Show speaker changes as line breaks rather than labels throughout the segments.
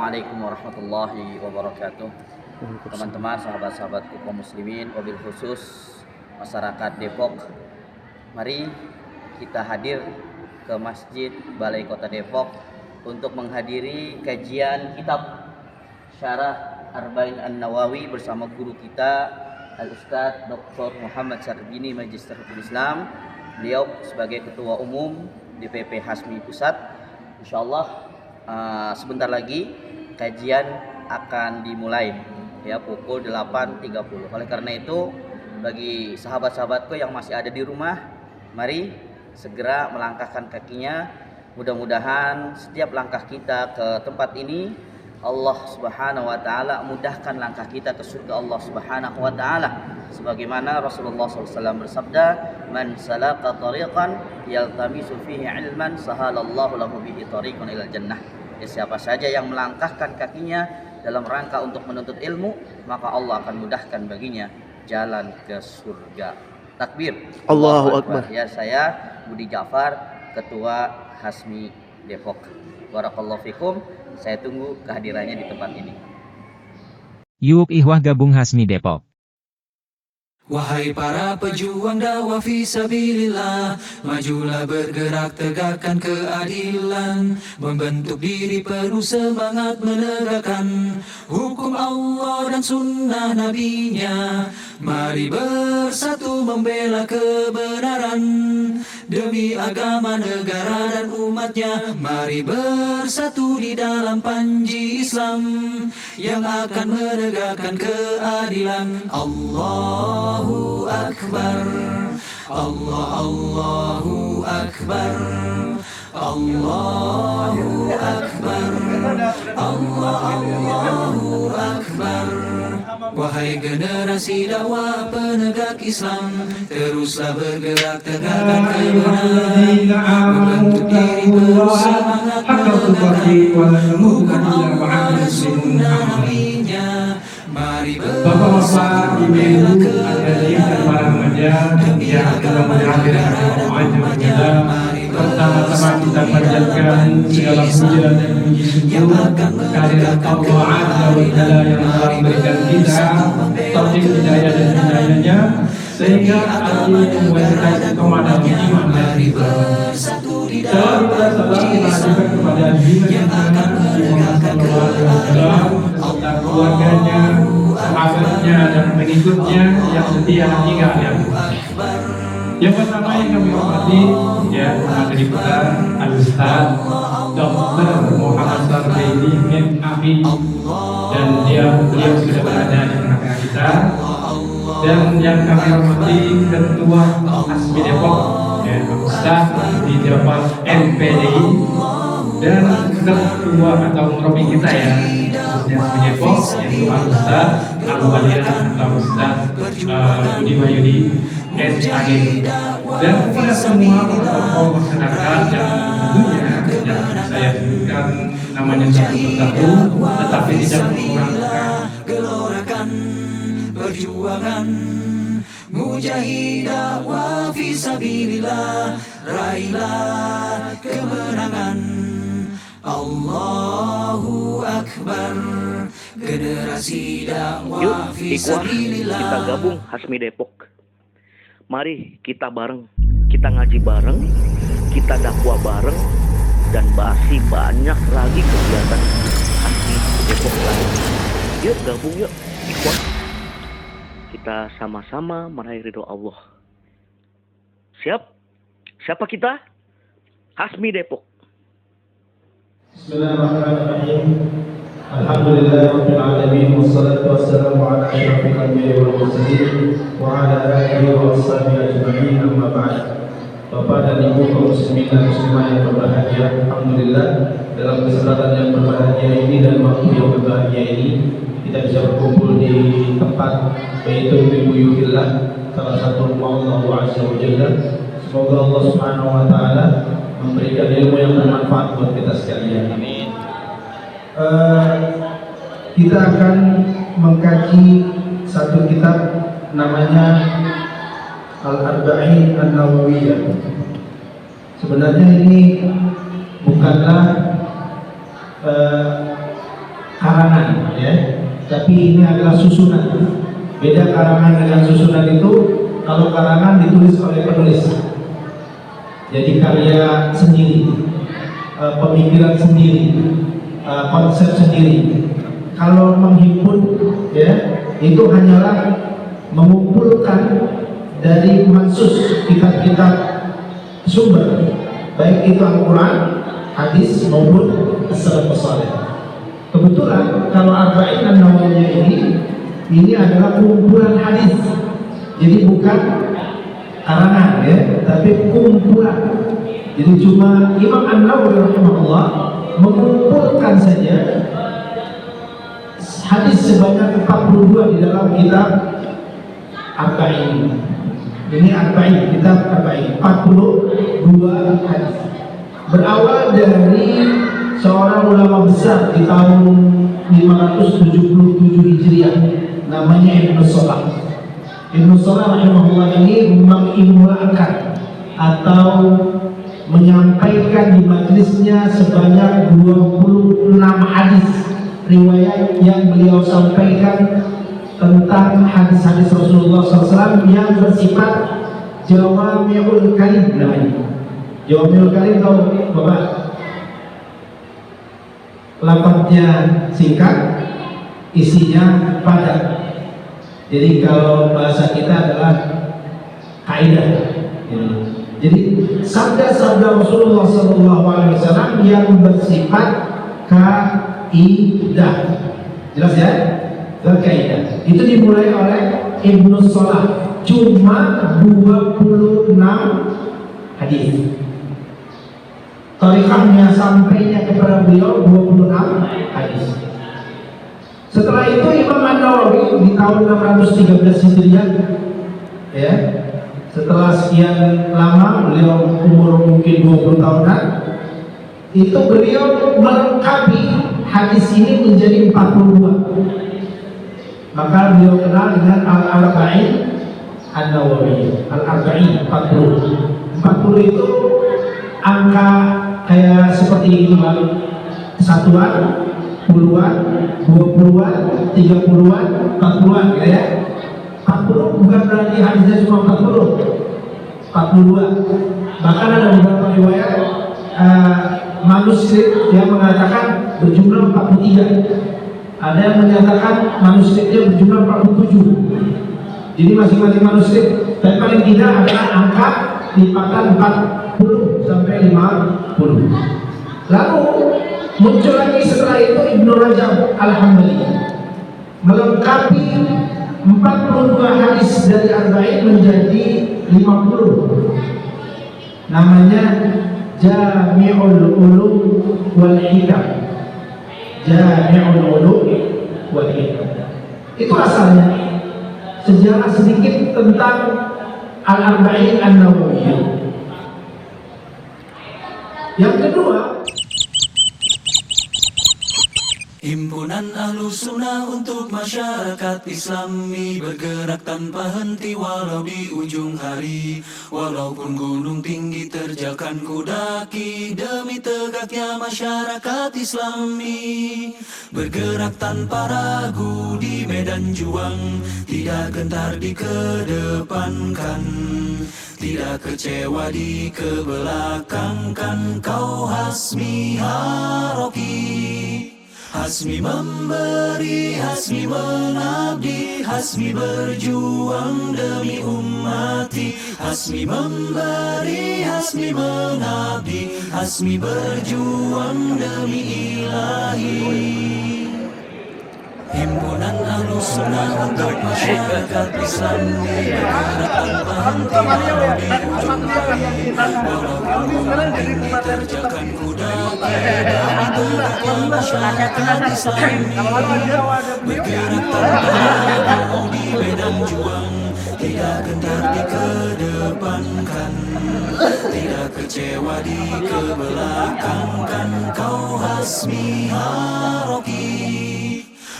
Assalamualaikum warahmatullahi wabarakatuh. Teman-teman, sahabat-sahabatku kaum muslimin, wabil khusus masyarakat Depok. Mari kita hadir ke Masjid Balai Kota Depok untuk menghadiri kajian kitab Syarah Arba'in An-Nawawi bersama guru kita Al-Ustadz Dr. Muhammad Syarbini, Magister Hukum Islam. Beliau sebagai Ketua Umum DPP Hasmi Pusat. Insyaallah sebentar lagi kajian akan dimulai ya pukul 8.30. Oleh karena itu, bagi sahabat-sahabatku yang masih ada di rumah, mari segera melangkahkan kakinya. Mudah-mudahan setiap langkah kita ke tempat ini Allah Subhanahu wa taala mudahkan langkah kita ke surga Allah Subhanahu wa taala. Sebagaimana Rasulullah SAW bersabda, "Man salaka tariqan yaltamisu fihi ilman sahalallahu lahu bihi tariqan ilal jannah." Ya, siapa saja yang melangkahkan kakinya dalam rangka untuk menuntut ilmu, maka Allah akan mudahkan baginya jalan ke surga. Takbir.
Allahu Akbar.
Ya, saya Budi Jafar, Ketua Hasmi Depok. Barakallahu fikum. Saya tunggu kehadirannya di tempat ini.
Yuk ihwah gabung Hasmi Depok.
Wahai para pejuang dakwah fisabilillah, majulah bergerak tegakkan keadilan, membentuk diri penuh semangat menegakkan hukum Allah dan sunnah nabinya. Mari bersatu membela kebenaran demi agama negara dan umatnya. Mari bersatu di dalam panji Islam yang akan menegakkan keadilan. Allahu Akbar, Allahu Akbar, Allahu Akbar, Allahu Akbar. Wahai generasi dakwah penegak Islam, teruslah bergerak tegakkan kebenaran, membentuk diri bersemangat menegakkan hukum Allah dan sunnah nabinya. Mari bersatu membela keadilan demi agama negara dan umatnya. Mari bersatu di dalam segala puja dan puji syukur kehadirat Allah Azza wa Jalla yang telah memberikan kita taufik hidayah dan hidayahnya sehingga kami membuat kita kepada iman dan Islam. Salam kita sampaikan kepada yang akan menegakkan keadilan serta keluarganya, sahabatnya dan pengikutnya yang setia hingga akhir. Yang pertama yang kami hormati ya materi kita Al-Ustadz Dr. Muhammad Syarbini MAI, dan beliau sudah berada di tengah-tengah kita. Dan yang kami hormati Ketua Hasmi Depok ya Ustadz di Jawa NPDI, dan ketua atau murabi kita ya Hasmi Depok yaitu Al-Ustadz Al-Waliyah atau Ustadz Budi Wahyudi SAG, dan kepada semua tokoh masyarakat yang tentunya yang saya sebutkan namanya satu persatu tetapi tidak mengurangkan perjuangan mujahid dakwah fisabilillah, raihlah kemenangan. Allahu Akbar, generasi dakwah fisabilillah.
Kita gabung Hasmi Depok. Mari kita bareng, kita ngaji bareng, kita dakwah bareng, dan masih banyak lagi kegiatan Hasmi Depok lain. Yuk gabung yuk, ikut. Kita sama-sama meraih ridho Allah. Siap? Siapa kita? Hasmi Depok.
Bismillahirrahmanirrahim. Alhamdulillahirabbil alamin, wassalatu wassalamu ala asyrafil anbiya'i wal mursalin wa ala alihi wa washabihi ajma'in, amma ba'd. Bapak dan Ibu kaum muslimin dan muslimah yang berbahagia, alhamdulillah dalam kesempatan yang berbahagia ini dan waktu yang berbahagia ini kita bisa berkumpul di tempat Baitul Buyutillah, salah satu rumah Allah Azza wa Jalla. Semoga Allah Subhanahu wa taala memberikan ilmu yang bermanfaat buat kita sekalian. Amin. Kita akan mengkaji satu kitab namanya Al-Arba'in An-Nawawiyah. Sebenarnya ini bukanlah tapi ini adalah susunan. Beda karangan dengan susunan itu, kalau karangan ditulis oleh penulis, jadi karya sendiri, pemikiran sendiri, konsep sendiri. Kalau menghimpun, ya, itu hanyalah mengumpulkan dari mansus kitab-kitab sumber, baik itu Al-Quran, hadis maupun as-salafus saleh. Kebetulan kalau Arba'in An-Nawawiyah ini adalah kumpulan hadis, jadi bukan karangan, ya, tapi kumpulan. Jadi cuma Imam An-Nawawi rahimahullah mengumpulkan saja hadis sebanyak 42 di dalam kitab Arba'in. Ini Arba'in, kitab Arba'in, 42 hadis. Berawal dari seorang ulama besar di tahun 577 Hijriah, namanya Ibnu Salah. Ibnu Salah rahimahullah ini mengimulakan atau menyampaikan di majelisnya sebanyak 26 hadis riwayat yang beliau sampaikan tentang hadis-hadis Rasulullah SAW yang bersifat Jawami'ul Kalim namanya. Jawami'ul Kalim tahu Bapak? Lafadznya singkat, isinya padat. Jadi kalau bahasa kita adalah kaidah. Jadi sabda-sabda Rasulullah SAW yang bersifat kaidah. Jelas ya? Kaidah. Itu dimulai oleh Ibnu Salah. Cuma 26 hadis. Tarikahnya sampainya kepada beliau 26 hadis. Setelah itu Imam An-Nawawi di tahun 613 Hijriah, ya, setelah sekian lama beliau umur mungkin 20 tahunan, itu beliau melengkapi hadis ini menjadi 42. Maka beliau kenal dengan Al-Arba'in An-Nawawi. Al-Arba'in 40. 40 itu angka kayak seperti ini, Pak. Satuan, puluhan, 20-an, 30-an, 40-an, gitu ya. 40 bukan berarti hadisnya cuma 40, 42. Bahkan ada beberapa riwayat manuskrip yang mengatakan berjumlah 43. Ada yang menyatakan manuskripnya berjumlah 47. Jadi masing-masing manuskrip, tapi paling tidak adalah angka lipatan 40 sampai 50. Lalu muncul lagi setelah itu Ibnu Rajab Al-Hambali melengkapi 42 hadis dari Arba'in menjadi 50. Namanya Jami'ul Ulum wal Hikam. Jami'ul Ulum wal Hikam. Itu asalnya. Sejarah sedikit tentang Al-Arba'in An-Nawawiyah. Yang kedua,
Himpunan Ahlus Sunnah untuk masyarakat Islami bergerak tanpa henti walau di ujung hari. Walaupun gunung tinggi terjalkan kudaki demi tegaknya masyarakat Islami. Bergerak tanpa ragu di medan juang, tidak gentar dikedepankan, tidak kecewa dikebelakangkan. Kau Hasmi Haroki, Hasmi memberi, Hasmi mengabdi, Hasmi berjuang demi ummati. Hasmi memberi, Hasmi mengabdi, Hasmi berjuang demi ilahi. Himpunan Ahlus Sunnah untuk masyarakat Islami bergerak tanpa henti walau di ujung hari. Walaupun gunung tinggi terjalkan kudaki demi tegaknya masyarakat Islami. Bergerak tanpa ragu di medan juang, tidak gentar dikedepankan, tidak kecewa dikebelakangkan. Kau Hasmi Haroki,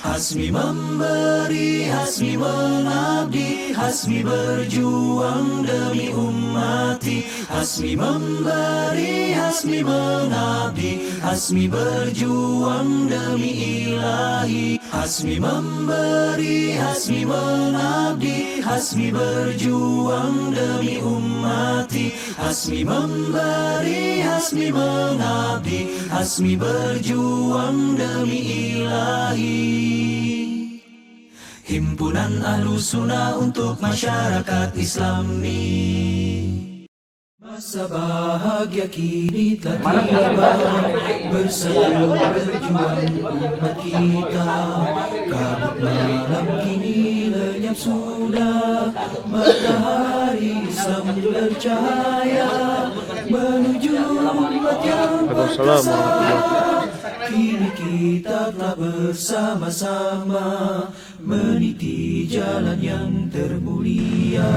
Hasmi memberi, Hasmi mengabdi, Hasmi berjuang demi ummati. Hasmi memberi, Hasmi mengabdi, Hasmi berjuang demi ilahi. Hasmi memberi, Hasmi mengabdi, Hasmi berjuang demi ummati. Hasmi memberi, Hasmi mengabdi, Hasmi berjuang demi ilahi. Himpunan Ahlus Sunnah untuk masyarakat Islami. Masa bahagia kini telah tiba, bersatu berjuang umat kita. Kabut malam kini lenyap sudah, matahari Islam bercahaya menuju umat yang perkasa. Kini kita telah bersama-sama meniti jalan yang termulia.